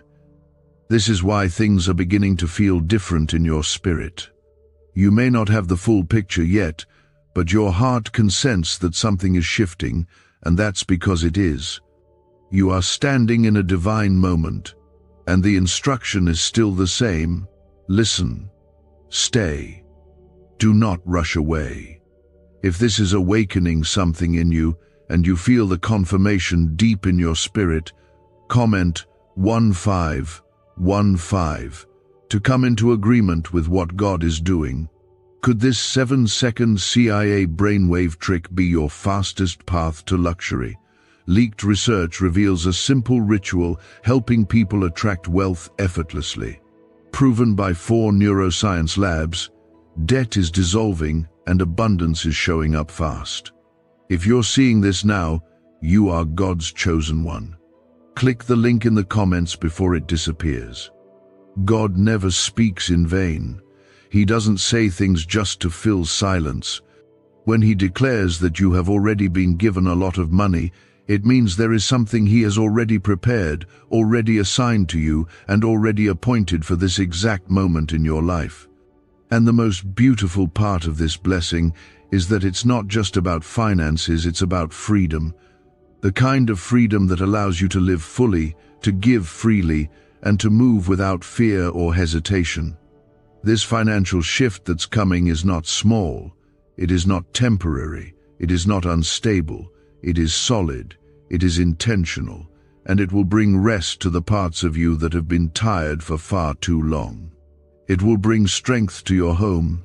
This is why things are beginning to feel different in your spirit. You may not have the full picture yet, but your heart can sense that something is shifting, and that's because it is. You are standing in a divine moment, and the instruction is still the same. Listen. Stay. Do not rush away. If this is awakening something in you, and you feel the confirmation deep in your spirit, comment 1515 to come into agreement with what God is doing. Could this 7-second CIA brainwave trick be your fastest path to luxury? Leaked research reveals a simple ritual helping people attract wealth effortlessly. Proven by 4 neuroscience labs, debt is dissolving and abundance is showing up fast. If you're seeing this now, you are God's chosen one. Click the link in the comments before it disappears. God never speaks in vain. He doesn't say things just to fill silence. When He declares that you have already been given a lot of money, it means there is something He has already prepared, already assigned to you, and already appointed for this exact moment in your life. And the most beautiful part of this blessing is that it's not just about finances, it's about freedom. The kind of freedom that allows you to live fully, to give freely, and to move without fear or hesitation. This financial shift that's coming is not small. It is not temporary. It is not unstable. It is solid. It is intentional. And it will bring rest to the parts of you that have been tired for far too long. It will bring strength to your home.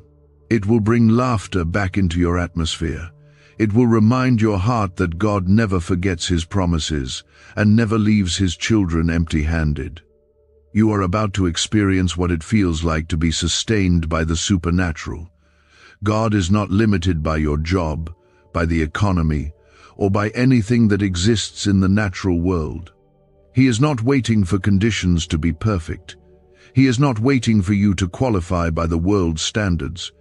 It will bring laughter back into your atmosphere. It will remind your heart that God never forgets His promises and never leaves His children empty-handed. You are about to experience what it feels like to be sustained by the supernatural. God is not limited by your job, by the economy, or by anything that exists in the natural world. He is not waiting for conditions to be perfect. He is not waiting for you to qualify by the world's standards.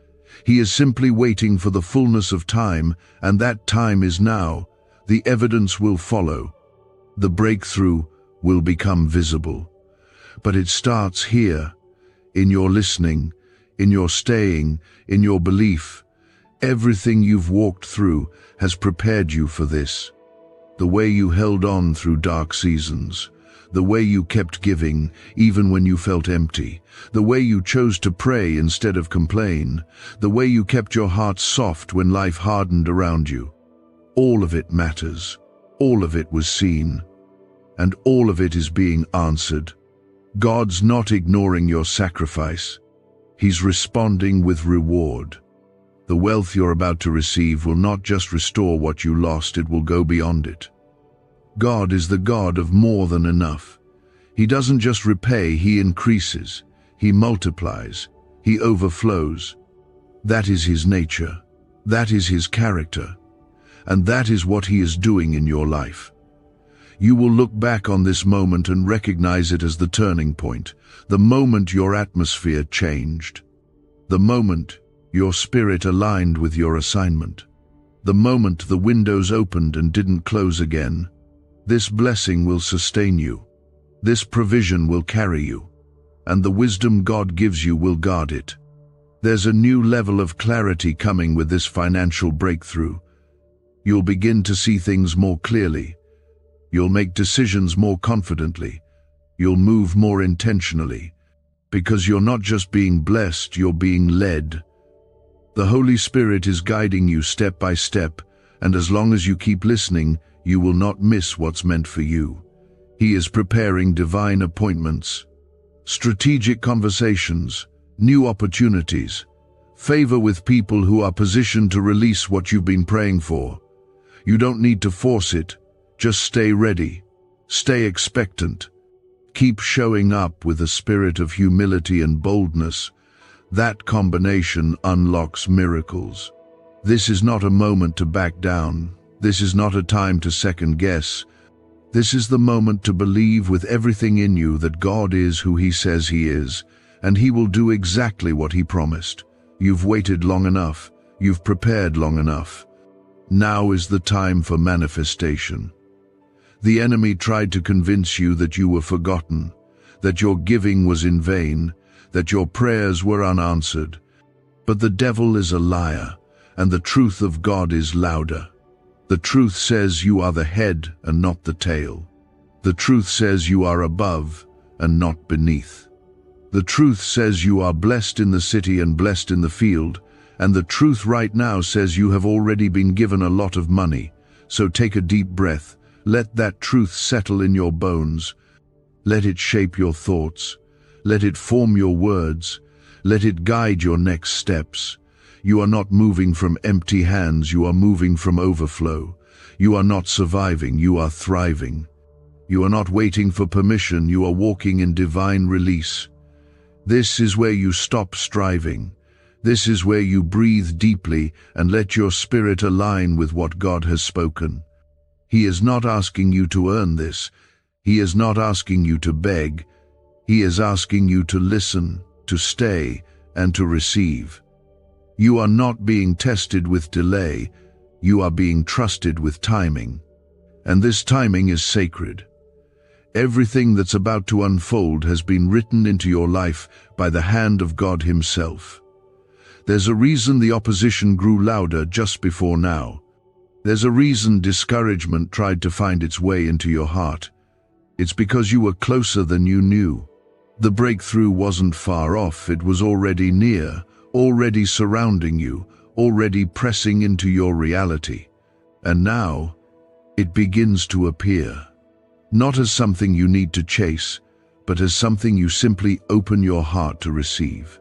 He is simply waiting for the fullness of time, and that time is now. The evidence will follow. The breakthrough will become visible. But it starts here, in your listening, in your staying, in your belief. Everything you've walked through has prepared you for this. The way you held on through dark seasons, the way you kept giving even when you felt empty, the way you chose to pray instead of complain, the way you kept your heart soft when life hardened around you. All of it matters. All of it was seen. And all of it is being answered. God's not ignoring your sacrifice. He's responding with reward. The wealth you're about to receive will not just restore what you lost, it will go beyond it. God is the God of more than enough. He doesn't just repay, He increases. He multiplies. He overflows. That is His nature. That is His character. And that is what He is doing in your life. You will look back on this moment and recognize it as the turning point, the moment your atmosphere changed, the moment your spirit aligned with your assignment, the moment the windows opened and didn't close again. This blessing will sustain you. This provision will carry you. And the wisdom God gives you will guard it. There's a new level of clarity coming with this financial breakthrough. You'll begin to see things more clearly. You'll make decisions more confidently. You'll move more intentionally. Because you're not just being blessed, you're being led. The Holy Spirit is guiding you step by step, and as long as you keep listening, you will not miss what's meant for you. He is preparing divine appointments, strategic conversations, new opportunities, favor with people who are positioned to release what you've been praying for. You don't need to force it. Just stay ready. Stay expectant. Keep showing up with a spirit of humility and boldness. That combination unlocks miracles. This is not a moment to back down. This is not a time to second guess. This is the moment to believe with everything in you that God is who He says He is, and He will do exactly what He promised. You've waited long enough. You've prepared long enough. Now is the time for manifestation. The enemy tried to convince you that you were forgotten, that your giving was in vain, that your prayers were unanswered. But the devil is a liar, and the truth of God is louder. The truth says you are the head and not the tail. The truth says you are above and not beneath. The truth says you are blessed in the city and blessed in the field, and the truth right now says you have already been given a lot of money. So take a deep breath. Let that truth settle in your bones. Let it shape your thoughts. Let it form your words. Let it guide your next steps. You are not moving from empty hands, you are moving from overflow. You are not surviving, you are thriving. You are not waiting for permission, you are walking in divine release. This is where you stop striving. This is where you breathe deeply and let your spirit align with what God has spoken. He is not asking you to earn this. He is not asking you to beg. He is asking you to listen, to stay, and to receive. You are not being tested with delay. You are being trusted with timing. And this timing is sacred. Everything that's about to unfold has been written into your life by the hand of God Himself. There's a reason the opposition grew louder just before now. There's a reason discouragement tried to find its way into your heart. It's because you were closer than you knew. The breakthrough wasn't far off, it was already near, already surrounding you, already pressing into your reality. And now, it begins to appear. Not as something you need to chase, but as something you simply open your heart to receive.